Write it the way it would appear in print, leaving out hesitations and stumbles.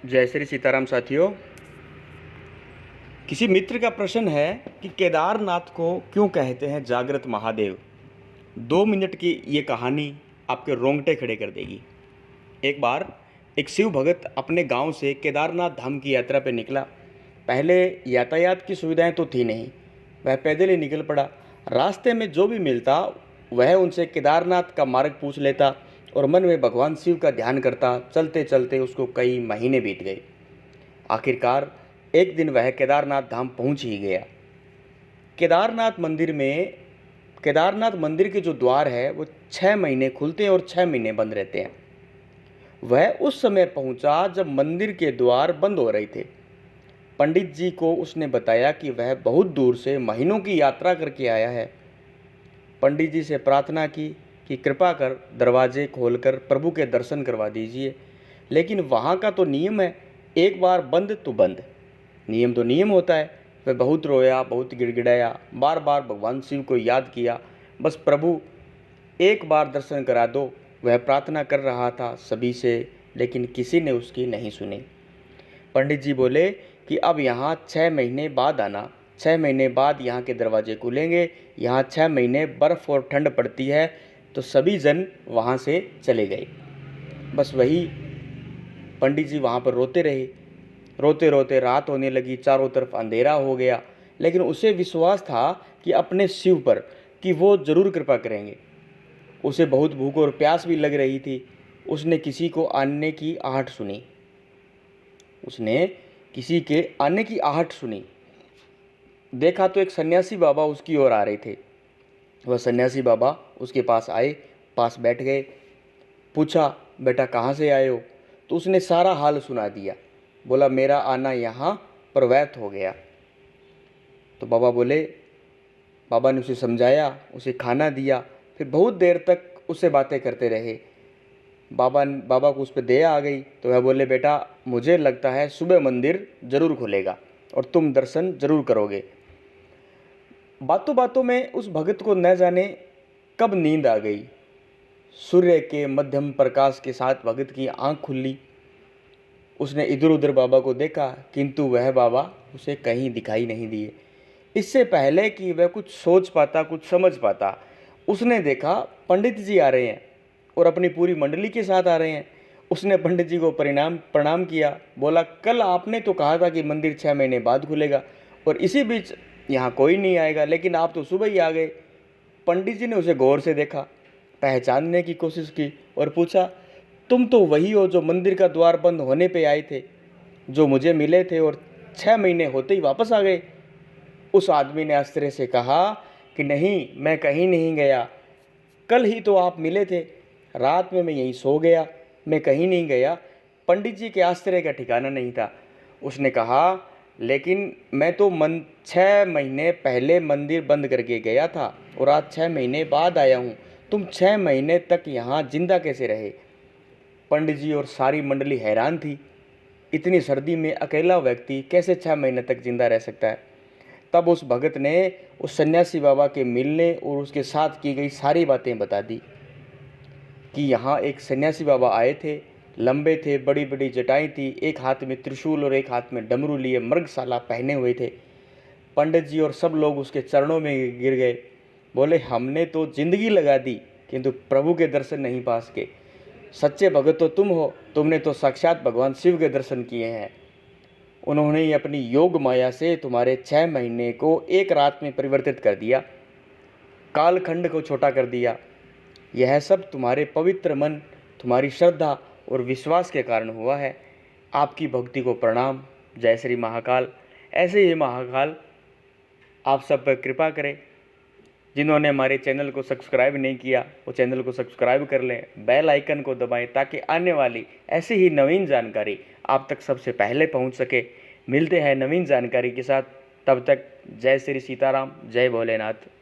जय श्री सीताराम साथियों। किसी मित्र का प्रश्न है कि केदारनाथ को क्यों कहते हैं जागृत महादेव। 2 मिनट की ये कहानी आपके रोंगटे खड़े कर देगी। एक बार एक शिव भगत अपने गांव से केदारनाथ धाम की यात्रा पर निकला। पहले यातायात की सुविधाएं तो थी नहीं, वह पैदल ही निकल पड़ा। रास्ते में जो भी मिलता वह उनसे केदारनाथ का मार्ग पूछ लेता और मन में भगवान शिव का ध्यान करता। चलते चलते उसको कई महीने बीत गए। आखिरकार एक दिन वह केदारनाथ धाम पहुंच ही गया। केदारनाथ मंदिर के जो द्वार है वो 6 महीने खुलते हैं और 6 महीने बंद रहते हैं। वह उस समय पहुंचा जब मंदिर के द्वार बंद हो रहे थे। पंडित जी को उसने बताया कि वह बहुत दूर से महीनों की यात्रा करके आया है। पंडित जी से प्रार्थना की कि कृपा कर दरवाजे खोलकर प्रभु के दर्शन करवा दीजिए। लेकिन वहाँ का तो नियम है, एक बार बंद तो बंद, नियम तो नियम होता है। वह बहुत रोया, बहुत गिड़गिड़ाया, बार बार भगवान शिव को याद किया, बस प्रभु एक बार दर्शन करा दो। वह प्रार्थना कर रहा था सभी से, लेकिन किसी ने उसकी नहीं सुनी। पंडित जी बोले कि अब यहाँ 6 महीने बाद आना। 6 महीने बाद यहाँ के दरवाजे खुलेंगे। यहाँ 6 महीने बर्फ़ और ठंड पड़ती है। तो सभी जन वहाँ से चले गए। बस वही पंडित जी वहाँ पर रोते रहे। रोते रोते रात होने लगी, चारों तरफ अंधेरा हो गया। लेकिन उसे विश्वास था कि अपने शिव पर कि वो ज़रूर कृपा करेंगे। उसे बहुत भूख और प्यास भी लग रही थी। उसने किसी को आने की आहट सुनी। देखा तो एक सन्यासी बाबा उसकी ओर आ रहे थे। वह सन्यासी बाबा उसके पास आए, पास बैठ गए। पूछा, बेटा कहाँ से आए हो? तो उसने सारा हाल सुना दिया। बोला, मेरा आना यहाँ पर व्यर्थ हो गया। तो बाबा ने उसे समझाया, उसे खाना दिया। फिर बहुत देर तक उससे बातें करते रहे। बाबा को उस पर दया आ गई। तो वह बोले, बेटा मुझे लगता है सुबह मंदिर जरूर खुलेगा और तुम दर्शन जरूर करोगे। बातों बातों में उस भगत को न जाने कब नींद आ गई। सूर्य के मध्यम प्रकाश के साथ भगत की आंख खुली। उसने इधर उधर बाबा को देखा, किंतु वह बाबा उसे कहीं दिखाई नहीं दिए। इससे पहले कि वह कुछ सोच पाता, कुछ समझ पाता, उसने देखा पंडित जी आ रहे हैं और अपनी पूरी मंडली के साथ आ रहे हैं। उसने पंडित जी को प्रणाम किया। बोला, कल आपने तो कहा था कि मंदिर 6 महीने बाद खुलेगा और इसी बीच यहाँ कोई नहीं आएगा, लेकिन आप तो सुबह ही आ गए। पंडित जी ने उसे गौर से देखा, पहचानने की कोशिश की और पूछा, तुम तो वही हो जो मंदिर का द्वार बंद होने पे आए थे, जो मुझे मिले थे और 6 महीने होते ही वापस आ गए। उस आदमी ने आश्चर्य से कहा कि नहीं, मैं कहीं नहीं गया। कल ही तो आप मिले थे, रात में मैं यहीं सो गया, मैं कहीं नहीं गया। पंडित जी के आश्चर्य का ठिकाना नहीं था। उसने कहा, लेकिन मैं तो 6 महीने पहले मंदिर बंद करके गया था और आज 6 महीने बाद आया हूँ। तुम 6 महीने तक यहाँ जिंदा कैसे रहे? पंडित जी और सारी मंडली हैरान थी। इतनी सर्दी में अकेला व्यक्ति कैसे 6 महीने तक जिंदा रह सकता है? तब उस भगत ने उस सन्यासी बाबा के मिलने और उसके साथ की गई सारी बातें बता दी कि यहाँ एक सन्यासी बाबा आए थे, लंबे थे, बड़ी बड़ी जटाएं थी, एक हाथ में त्रिशूल और एक हाथ में डमरू लिए मृगशाला पहने हुए थे। पंडित जी और सब लोग उसके चरणों में गिर गए। बोले, हमने तो जिंदगी लगा दी किंतु प्रभु के दर्शन नहीं पा सके। सच्चे भगत तो तुम हो, तुमने तो साक्षात भगवान शिव के दर्शन किए हैं। उन्होंने ही अपनी योग माया से तुम्हारे 6 महीने को एक रात में परिवर्तित कर दिया, कालखंड को छोटा कर दिया। यह सब तुम्हारे पवित्र मन, तुम्हारी श्रद्धा और विश्वास के कारण हुआ है। आपकी भक्ति को प्रणाम। जय श्री महाकाल। ऐसे ही महाकाल आप सब पर कृपा करें। जिन्होंने हमारे चैनल को सब्सक्राइब नहीं किया वो चैनल को सब्सक्राइब कर लें, बेल आइकन को दबाएं ताकि आने वाली ऐसी ही नवीन जानकारी आप तक सबसे पहले पहुंच सके। मिलते हैं नवीन जानकारी के साथ, तब तक जय श्री सीताराम, जय भोलेनाथ।